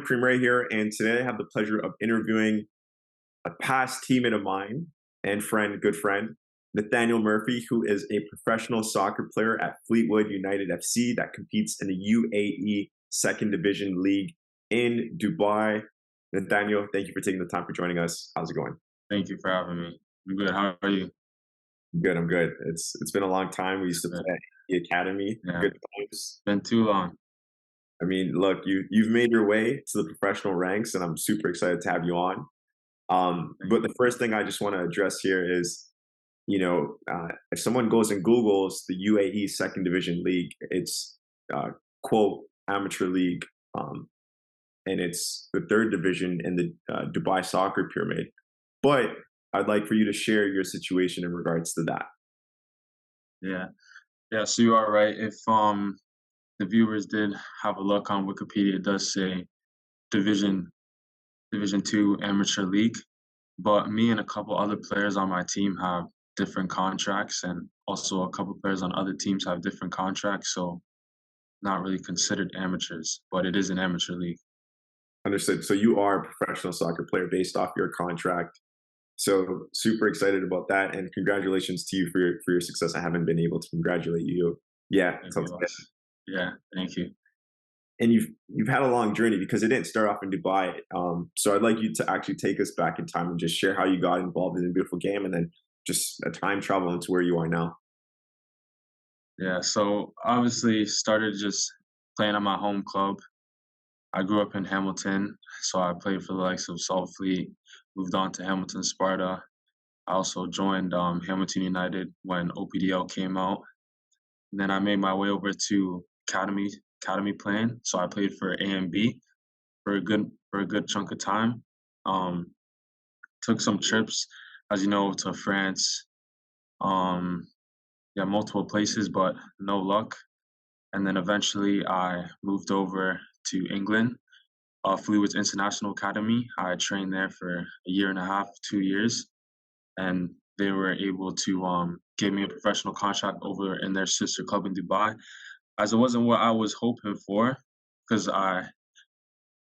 Kareem right here, and today I have the pleasure of interviewing a past teammate of mine and friend, good friend, Nathaneal Murphy, who is a professional soccer player at Fleetwood United FC that competes in the UAE Second Division League in Dubai. Nathaniel, thank you for taking the time for joining us. How's it going? Thank you for having me. I'm good. How are you? Good, I'm good. It's been a long time. We used to Good. play at the academy. Yeah, Good times. been too long. I mean, look, you've made your way to the professional ranks, and I'm super excited to have you on. Thank But you. the first thing I just want to address here is, if someone goes and Googles the UAE Second Division League, it's quote amateur league, um, and it's the third division in the Dubai soccer pyramid. But I'd like for you to share your situation in regards to that. Yeah, yeah. So you are right. If the viewers did have a look on Wikipedia, it does say Division Division 2 Amateur League. But me and a couple other players on my team have different contracts, and also a couple players on other teams have different contracts. So not really considered amateurs, but it is an amateur league. Understood. So you are a professional soccer player based off your contract. So super excited about that, and congratulations to you for your success. I haven't been able to congratulate you. Yeah, Thank sounds you, good. boss. Yeah, thank you. And you've had a long journey because it didn't start off in Dubai. So I'd like you to actually take us back in time and just share how you got involved in the beautiful game, and then just a time travel into where you are now. Yeah, so obviously started just playing at my home club. I grew up in Hamilton, so I played for the likes of Saltfleet, moved on to Hamilton Sparta. I also joined Hamilton United when OPDL came out. And then I made my way over to academy playing. So I played for A and B for a good chunk of time. Um, Took some trips, as you know, to France. Um, yeah, multiple places, but no luck. And then eventually I moved over to England, Fleetwood's International Academy. I trained there for a year and a half, 2 years, and they were able to give me a professional contract over in their sister club in Dubai. As it wasn't what I was hoping for, because I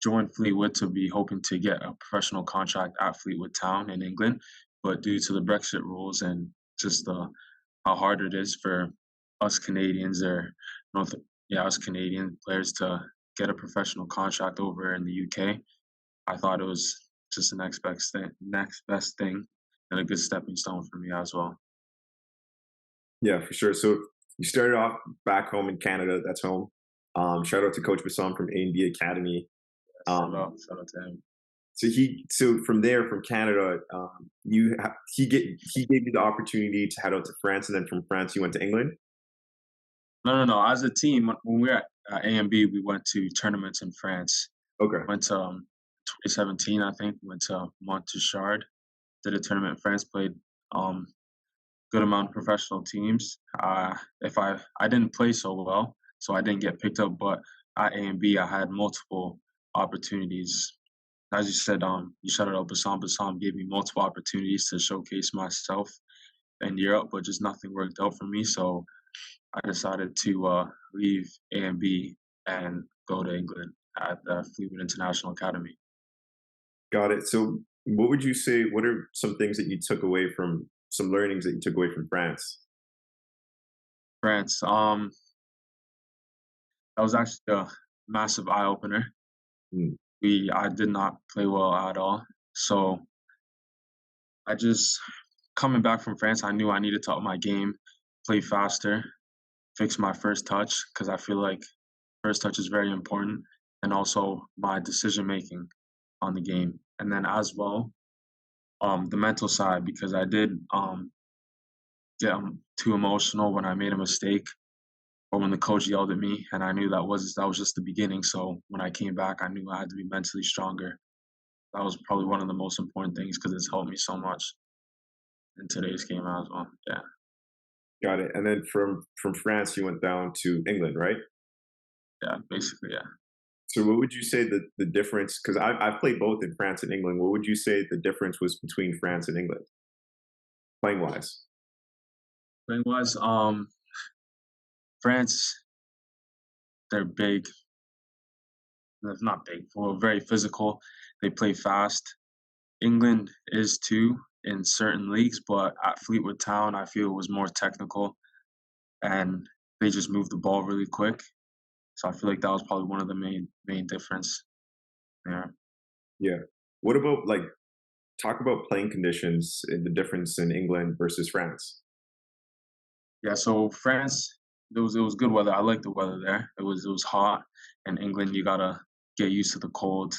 joined Fleetwood to be hoping to get a professional contract at Fleetwood Town in England, but due to the Brexit rules and just how hard it is for us Canadians or North, yeah, us Canadian players to get a professional contract over in the UK. I thought it was just the next best thing, and a good stepping stone for me as well. Yeah, for sure. So you started off back home in Canada. That's home. Shout out to Coach Bassam from A&B Academy. Um, Shout out to him. so from there, from Canada, he gave you the opportunity to head out to France, and then from France you went to England. No, no, no. As a team, when we were at A and B, we went to tournaments in France. Okay. Went to 2017, I think. Went to Montechard, did a tournament in France. Played um, good amount of professional teams. If I didn't play so well, so I didn't get picked up. But at A and B, I had multiple opportunities. As you said, you shouted out Bassam. Bassam gave me multiple opportunities to showcase myself in Europe, but just nothing worked out for me. So I decided to leave A and B and go to England at the Fleetwood International Academy. Got it. So, what would you say? What are some things that you took away from some learnings that you took away from France? France, that was actually a massive eye opener. Mm, I did not play well at all. So I just coming back from France, I knew I needed to up my game, play faster, fix my first touch because I feel like first touch is very important, and also my decision making on the game. And then as well, the mental side because I did get too emotional when I made a mistake or when the coach yelled at me, and I knew that was just the beginning. So when I came back, I knew I had to be mentally stronger. That was probably one of the most important things because it's helped me so much in today's game as well. Yeah, got it. And then from France, you went down to England, right? yeah, basically, yeah. So, what would you say the difference? Because I've played both in France and England. What would you say the difference was between France and England, playing wise? Playing wise, France, they're big. They're not big, well, very physical. They play fast. England is too in certain leagues, but at Fleetwood Town, I feel it was more technical and they just moved the ball really quick. So I feel like that was probably one of the main difference there. Yeah. What about like talk about playing conditions and the difference in England versus France? Yeah, so France, it was good weather. I like the weather there. It was hot. In England, you gotta get used to the cold,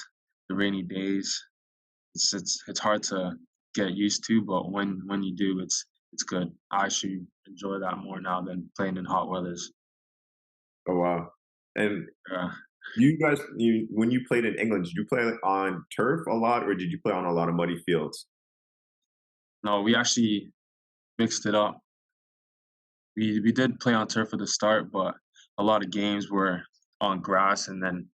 the rainy days. It's hard to get used to, but when you do, it's good. I actually enjoy that more now than playing in hot weathers. Oh wow. And Yeah. you guys, you when you played in England, did you play on turf a lot, or did you play on a lot of muddy fields? No, we actually mixed it up. We did play on turf at the start, but a lot of games were on grass, and then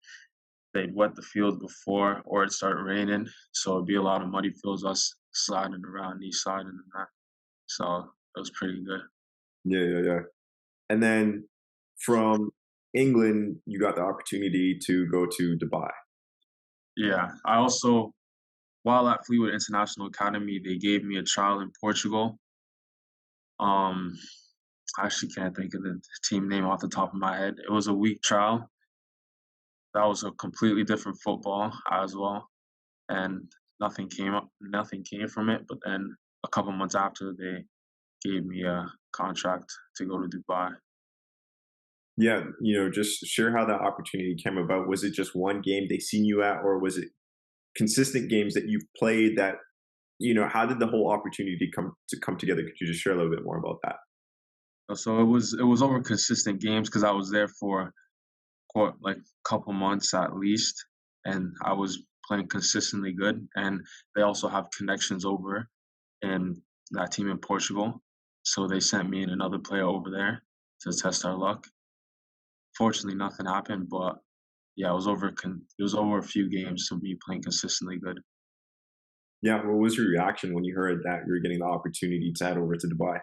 they'd wet the field before, or it started raining, so it'd be a lot of muddy fields, us sliding around each side and that. So it was pretty good. Yeah, yeah, yeah. And then from England, you got the opportunity to go to Dubai. Yeah, I also while at Fleetwood International Academy, they gave me a trial in Portugal. Um, I actually can't think of the team name off the top of my head. It was a week trial. That was a completely different football as well, and nothing came from it. But then a couple months after, they gave me a contract to go to Dubai. Yeah, just share how that opportunity came about. Was it just one game they seen you at, or was it consistent games that you've played that, how did the whole opportunity come together? Could you just share a little bit more about that? So it was over consistent games because I was there for quite like a couple months at least, and I was playing consistently good. And they also have connections over in that team in Portugal, so they sent me and another player over there to test our luck. Fortunately, nothing happened, but yeah, it was over a few games of me playing consistently good. Yeah, what was your reaction when you heard that you were getting the opportunity to head over to Dubai?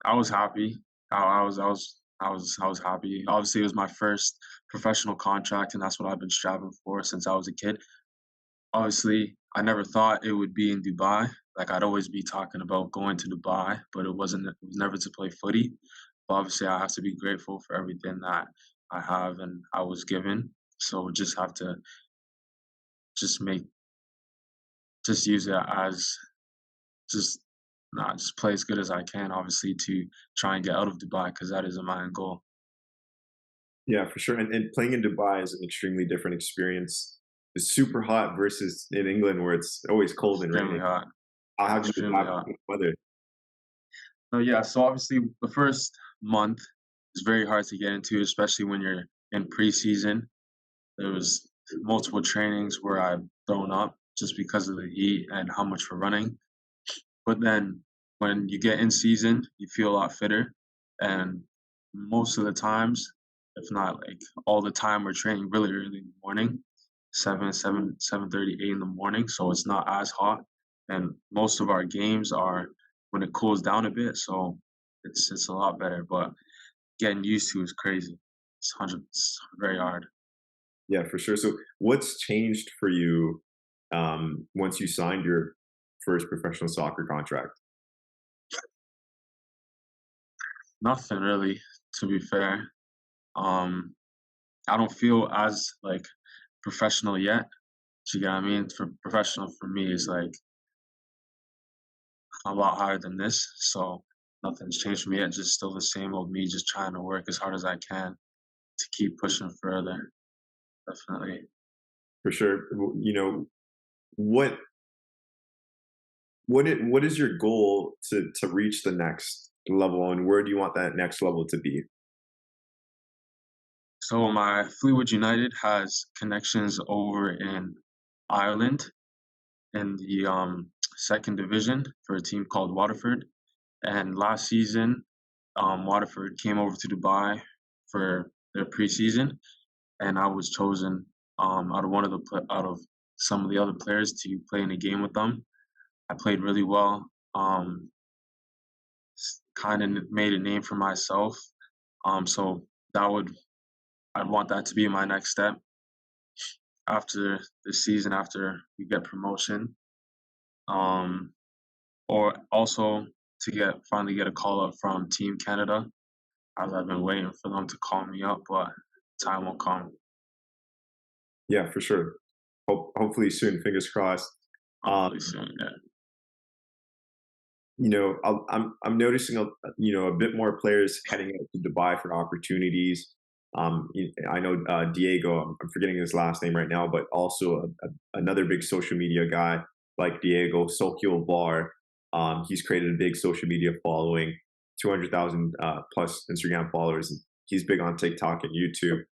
I was happy. I was happy. Obviously, it was my first professional contract, and that's what I've been striving for since I was a kid. Obviously, I never thought it would be in Dubai. Like I'd always be talking about going to Dubai, but it was never to play footy. But obviously, I have to be grateful for everything that I have and I was given. So just have to just make just use it as just not just play as good as I can, obviously, to try and get out of Dubai because that is my end goal. Yeah, for sure. And playing in Dubai is an extremely different experience. It's super hot versus in England where it's always cold and Extremely raining. hot. How have you Extremely adapted hot. to the weather? So yeah, so obviously the first month is very hard to get into, especially when you're in preseason. There was multiple trainings where I've thrown up just because of the heat and how much we're running. But then when you get in season, you feel a lot fitter. And most of the times, if not like all the time, we're training really early in the morning, 7:30, 8 in the morning. So it's not as hot. And most of our games are when it cools down a bit. So it's a lot better. But getting used to is crazy. It's very hard. Yeah, for sure. So what's changed for you once you signed your first professional soccer contract? Nothing really, to be fair. Um, I don't feel as like professional yet. Do you get what I mean? For professional for me is like a lot higher than this. So nothing's changed for me yet. Just still the same old me, just trying to work as hard as I can to keep pushing further. Definitely. For sure. What what is your goal to reach the next level, and where do you want that next level to be? So my Fleetwood United has connections over in Ireland in the second division for a team called Waterford. And last season, Waterford came over to Dubai for their preseason, and I was chosen out of some of the other players to play in a game with them. I played really well. Kind of made a name for myself. So that would I'd want that to be my next step after this season, after we get promotion. Um, or also to finally get a call up from Team Canada, as I've been waiting for them to call me up, but time will come. Yeah, for sure. Hopefully soon. Fingers crossed. Hopefully Um, soon. Yeah. I'm noticing a bit more players heading out to Dubai for opportunities. I know Diego. I'm forgetting his last name right now, but also another big social media guy like Diego Sokil Bar. He's created a big social media following, 200,000 plus Instagram followers. And he's big on TikTok and YouTube.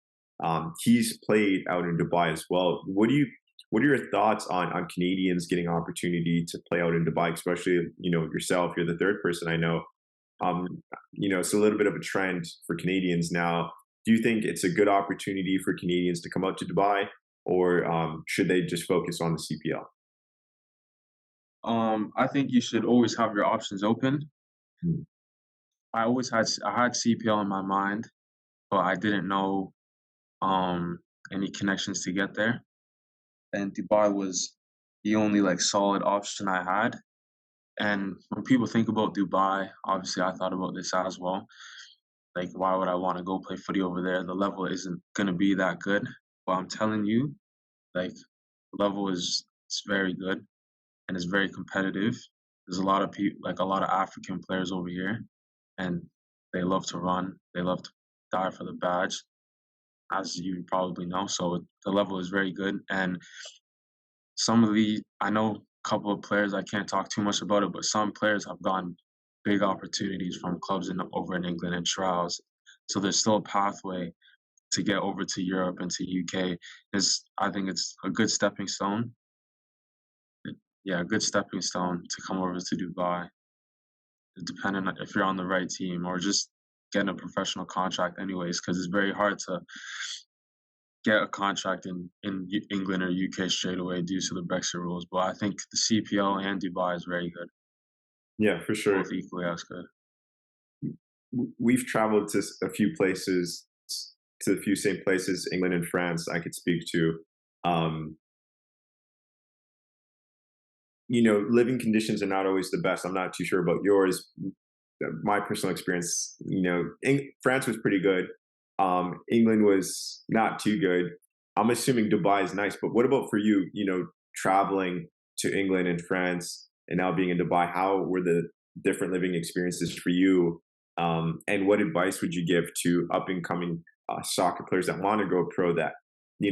He's played out in Dubai as well. What are your thoughts on Canadians getting opportunity to play out in Dubai, especially yourself? You're the third person I know. Um, it's a little bit of a trend for Canadians now. Do you think it's a good opportunity for Canadians to come out to Dubai, or should they just focus on the CPL? I think you should always have your options open. Hmm. I had CPL in my mind, but I didn't know um any connections to get there. And Dubai was the only like solid option I had. And when people think about Dubai, obviously I thought about this as well. Like, why would I want to go play footy over there? The level isn't gonna be that good. But I'm telling you, like, the level is it's very good and it's very competitive. There's a lot of people, like a lot of African players over here, and they love to run. They love to die for the badge, as you probably know. So the level is very good, and I know a couple of players. I can't talk too much about it, but some players have gotten big opportunities from clubs over in England and trials. So there's still a pathway to get over to Europe and to UK. I think it's a good stepping stone. Yeah, a good stepping stone to come over to Dubai, depending on if you're on the right team or just getting a professional contract anyways, because it's very hard to get a contract in England or UK straight away due to the Brexit rules. But I think the CPL and Dubai is very good, Yeah, for sure. both equally as good. We've traveled to a few places, to a few same places, England and France. I could speak to. Um, Living conditions are not always the best. I'm not too sure about yours. My personal experience, France was pretty good. England was not too good. I'm assuming Dubai is nice, but what about for you? Traveling to England and France and now being in Dubai, how were the different living experiences for you? And what advice would you give to up and coming soccer players that want to go pro that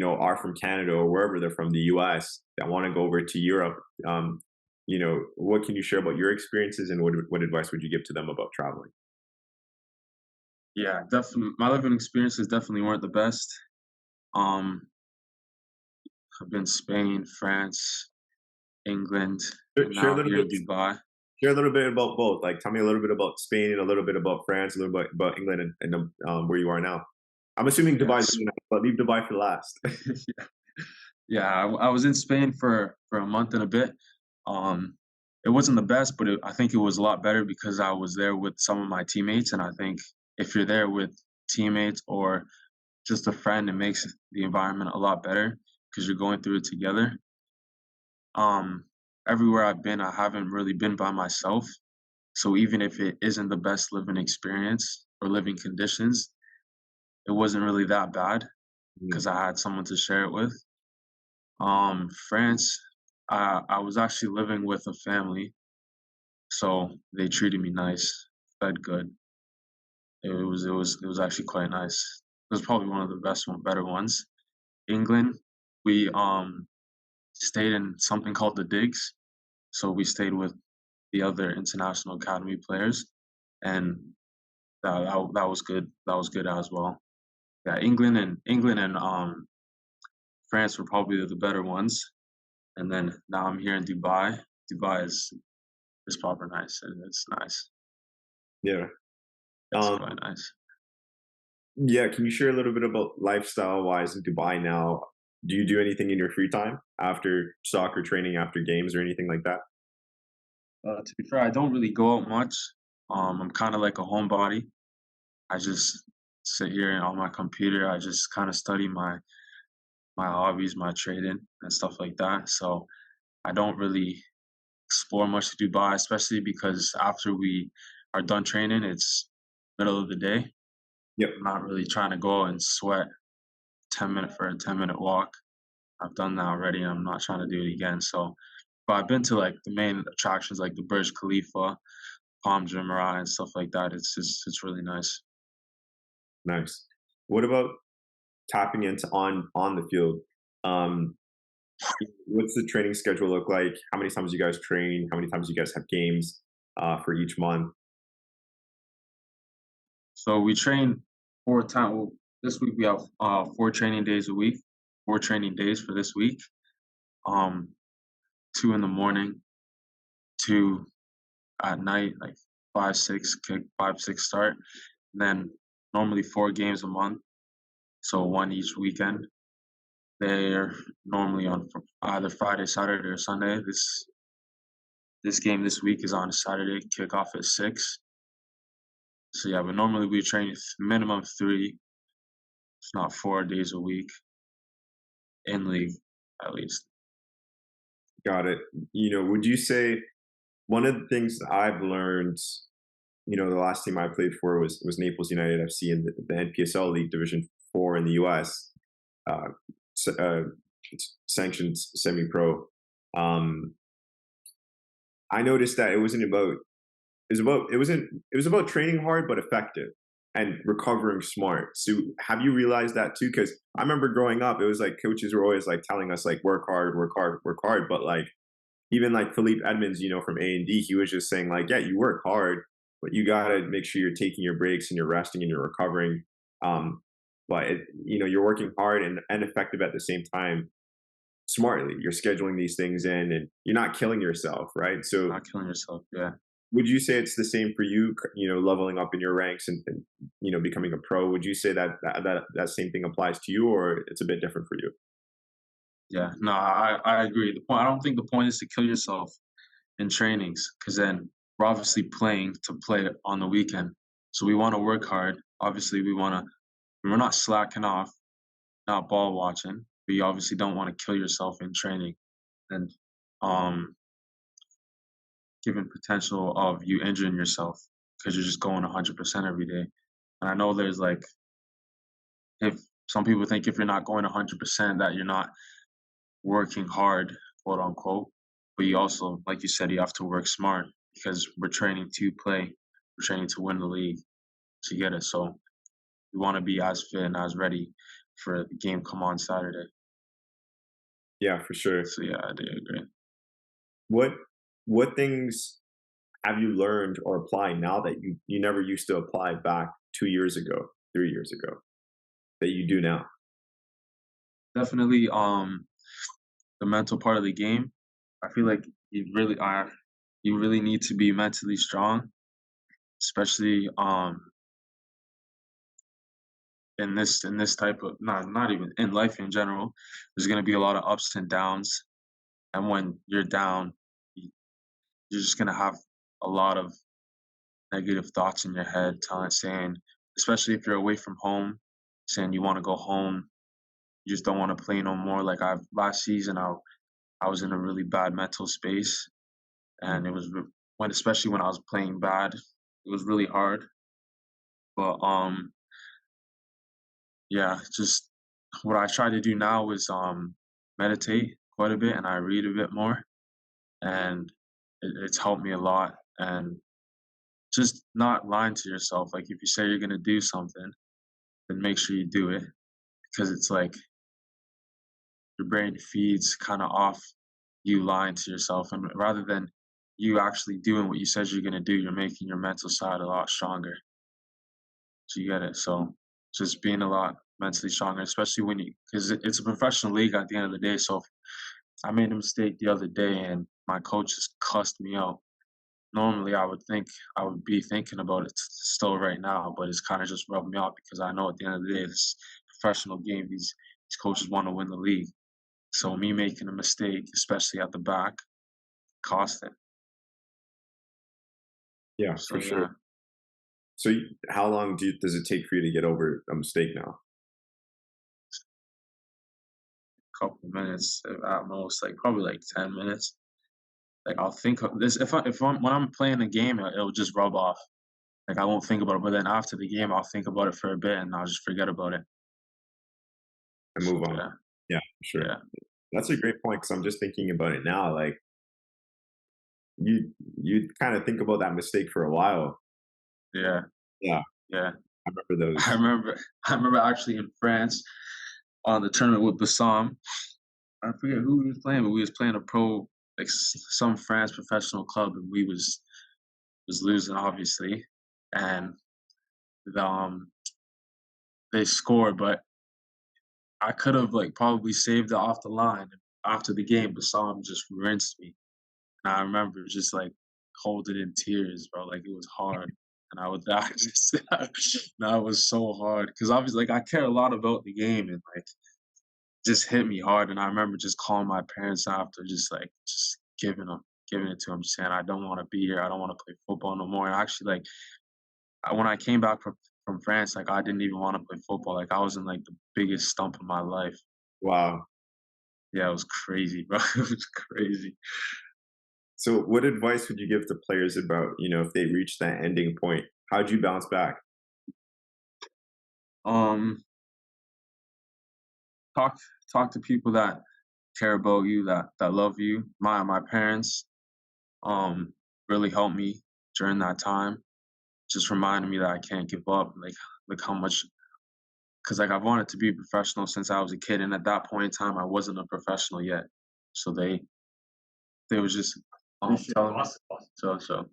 are from Canada or wherever they're from, the US, that want to go over to Europe? What can you share about your experiences, and what advice would you give to them about traveling? Yeah, definitely. My living experiences definitely weren't the best. Um, I've been Spain, France, England, and Share now a I'm little here bit. in Dubai. Share a little bit about both. Like, tell me a little bit about Spain, and a little bit about France, a little bit about England, and where you are now. I'm assuming Dubai is Yes. really nice, but leave Dubai for last. Yeah, I was in Spain for a month and a bit. Um, it wasn't the best, but I think it was a lot better because I was there with some of my teammates, and I think if you're there with teammates or just a friend, it makes the environment a lot better because you're going through it together. Um, Everywhere I've been, I haven't really been by myself. So even if it isn't the best living experience or living conditions, it wasn't really that bad Mm. because I had someone to share it with. France, I was actually living with a family, so they treated me nice, fed good. It was actually quite nice. It was probably one of the better ones. England, we stayed in something called the Digs, so we stayed with the other international academy players, and that was good. That was good as well. Yeah, England and France were probably the better ones, and then now I'm here in Dubai. Dubai is proper nice, and it's nice. Yeah. It's Um, quite nice. yeah. Can you share a little bit about lifestyle wise in Dubai now? Do you do anything in your free time after soccer training, after games, or anything like that? To be fair, I don't really go out much. I'm kind of like a homebody. I just sit here and on my computer. I just kind of study my hobbies, my trading and stuff like that. So I don't really explore much to Dubai, especially because after we are done training, it's middle of the day. Yep. I'm not really trying to go and sweat 10 minute for a 10-minute walk. I've done that already, and I'm not trying to do it again. So, but I've been to like the main attractions like the Burj Khalifa, Palm Jumeirah, and stuff like that. It's really nice. Nice. What about tapping into on the field? Um, what's the training schedule look like? How many times you guys train? How many times you guys have games for each month? So we train 4 times. Well, this week we have 4 training days a week. 4 training days for this week. Um, 2 in the morning, 2 at night, like 5, 6 kick, 5, 6 start. And then normally 4 games a month, so one each weekend. They're normally on either Friday, Saturday, or Sunday. This game this week is on a Saturday, kickoff at 6. So yeah, but normally we train minimum 3, if not 4 days a week in league at least. Got it. Would you say one of the things that I've learned, the last team I played for was Naples United FC in the NPSL League Division 4 in the US, uh, it's sanctioned semi-pro. Um, I noticed that it was about training hard but effective and recovering smart. So have you realized that too? Because I remember growing up, it was like coaches were always like telling us like work hard, work hard, work hard. But like even like Philippe Edmonds, from A&D, he was just saying like, yeah, you work hard, but you gotta make sure you're taking your breaks and you're resting and you're recovering. Um, but you're working hard and effective at the same time, smartly. You're scheduling these things in, and you're not killing yourself, right? So Not killing yourself, yeah. would you say it's the same for you? Leveling up in your ranks and becoming a pro. Would you say that same thing applies to you, or it's a bit different for you? Yeah, no, I agree. I don't think the point is to kill yourself in trainings, because then we're obviously playing to play on the weekend. So we want to work hard. Obviously, we're not slacking off, not ball watching. But you obviously don't want to kill yourself in training and um, given potential of you injuring yourself because you're just going 100% every day. And I know there's like, if some people think if you're not going 100%, that you're not working hard, quote unquote. But you also, like you said, you have to work smart because we're training to play, we're training to win the league, to get it. So we want to be as fit and as ready for the game come on Saturday. Yeah, for sure. So yeah, I do agree. What what things have you learned or applied now that you never used to apply back 2 years ago, 3 years ago, that you do now? Definitely, the mental part of the game. I feel like you really need to be mentally strong, especially in this type of, not even in life in general. There's gonna be a lot of ups and downs, and when you're down, you're just gonna have a lot of negative thoughts in your head, saying, especially if you're away from home, saying you want to go home, you just don't want to play no more. Like last season, I was in a really bad mental space, and it was especially when I was playing bad, it was really hard. But yeah, just what I try to do now is meditate quite a bit, and I read a bit more, and it's helped me a lot. And just not lying to yourself. Like if you say you're gonna do something, then make sure you do it, because it's like your brain feeds kind of off you lying to yourself, and rather than you actually doing what you said you're gonna do, you're making your mental side a lot stronger. So you get it. So just being a lot mentally stronger, especially when because it's a professional league at the end of the day. So if I made a mistake the other day and my coach just cussed me out, normally I would be thinking about it still right now, but it's kind of just rubbed me off because I know at the end of the day, this professional game, these coaches want to win the league. So me making a mistake, especially at the back, cost it. Yeah, So for sure. yeah, So, how long does it take for you to get over a mistake now? Couple minutes at most, like probably like 10 minutes. Like I'll think of this if I'm when I'm playing a game, it'll just rub off. Like I won't think about it, but then after the game, I'll think about it for a bit and I'll just forget about it. And move on. Yeah, Yeah, for sure. yeah, That's a great point because I'm just thinking about it now. Like you kind of think about that mistake for a while. yeah, Yeah, yeah. I remember I those. remember I remember actually in France on the tournament with Bassam. I forget who we was playing, but we was playing a pro like some France professional club, and we was losing obviously, and the, they scored, but I could have like probably saved it off the line after the game, but Sam just rinsed me. And I remember just like holding in tears, bro. Like it was hard. And I would I just no, it was so hard. Cause obviously like I care a lot about the game and like just hit me hard. And I remember just calling my parents after, just giving it to them, saying I don't want to be here. I don't want to play football no more. And actually like when I came back from France, like I didn't even want to play football. Like I was in like the biggest stump of my life. Wow. Yeah, it was crazy, bro. It was crazy. So, what advice would you give to players about, if they reach that ending point? How'd you bounce back? Um, talk talk to people that care about you, that love you. My parents um really helped me during that time. Just reminded me that I can't give up. Like how much because like I've wanted to be a professional since I was a kid, and at that point in time, I wasn't a professional yet. So they was just telling me. So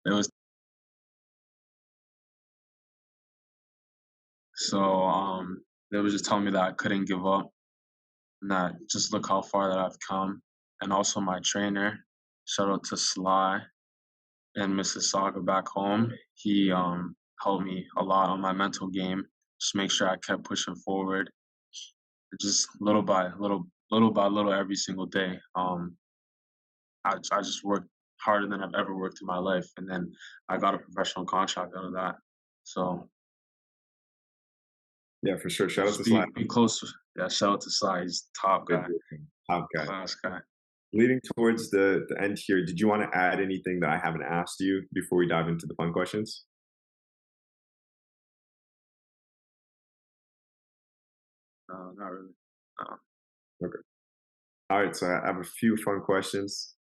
it was so they was just telling me that I couldn't give up and that just look how far that I've come. And also my trainer, shout out to Sly in Mississauga back home. He helped me a lot on my mental game. Just make sure I kept pushing forward, just little by little, every single day. I just worked harder than I've ever worked in my life, and then I got a professional contract out of that. So Yeah, for sure. Shout out just to Sly. be close. Yeah, shout out to Sly. He's the top Good guy, dude, top guy. class guy. Leading towards the end here, did you want to add anything that I haven't asked you before we dive into the fun questions? No, not really. No. Okay. All right. So I have a few fun questions.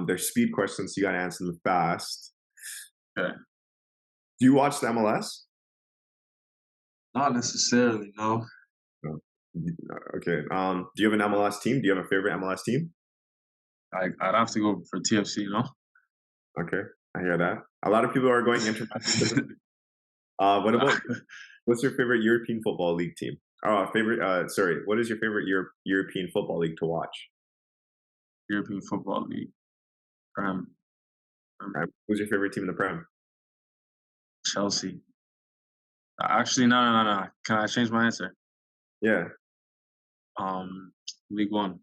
They're speed questions. So you got to answer them fast. Okay. Do you watch the MLS? Not necessarily, no. No. Okay. Do you have an MLS team? Do you have a favorite MLS team? I'd have to go for TFC, no? Okay, I hear that. A lot of people are going international. What about what's your favorite European football league team? Favorite. Sorry, what is your favorite European football league to watch? European Football League. Prem. Who's your favorite team in the Prem? Chelsea. Actually, no. Can I change my answer? Yeah, Um, League One.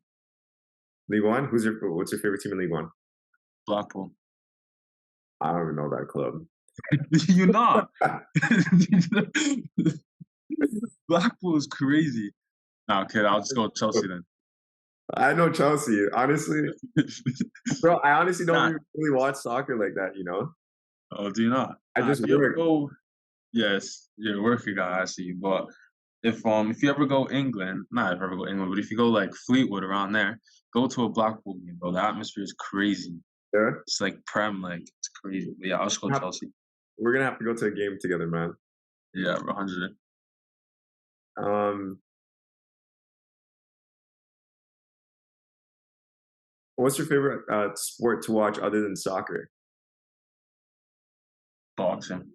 League One. What's your favorite team in League One? Blackpool. I don't even know that club. You not? Blackpool is crazy. No, kid, I'll just go Chelsea then. I know Chelsea. Honestly, bro, I honestly don't Nah. really watch soccer like that. Oh, do you not? I Nah, just if you ever work. go, yes, you're a worker guy, I see. But if you ever go England, not if you ever go England, but if you go like Fleetwood around there, go to a Blackpool game, bro. The atmosphere is crazy. Yeah, It's like Prem, like it's crazy. But yeah, I'll just go Chelsea. we're gonna have to go to a game together, man. Yeah, 100. Um, what's your favorite sport to watch other than soccer? Boxing.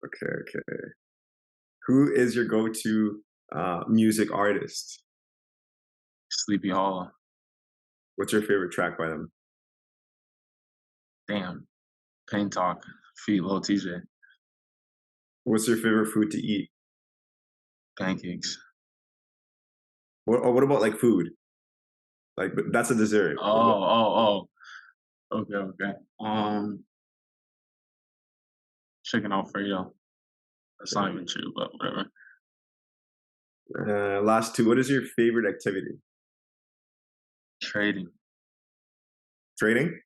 Okay. Who is your go-to music artist? Sleepy Hollow. What's your favorite track by them? Damn. Pain Talk. Feet Low TJ. What's your favorite food to eat? Pancakes. What about like food? Like, but that's a dessert. Oh. Okay. chicken Alfredo. That's not even true, but whatever. Last two. What is your favorite activity? Trading. Trading?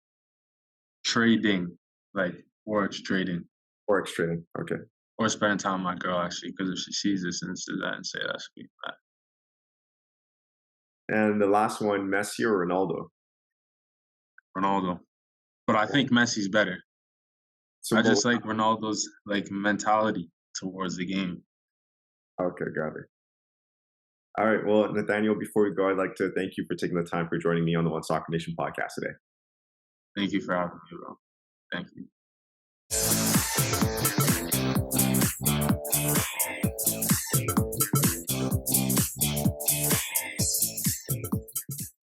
Trading. Like forex trading. Forex trading. Okay. Or spending time with my girl, actually, because if she sees this and says that and say that, she'll be mad. And the last one, Messi or Ronaldo? Ronaldo. But I think Messi's better. So I both. just like Ronaldo's like mentality towards the game. Okay, got it. All right. Well, Nathaniel, before we go, I'd like to thank you for taking the time for joining me on the One Soccer Nation podcast today. Thank you for having me, bro. Thank you.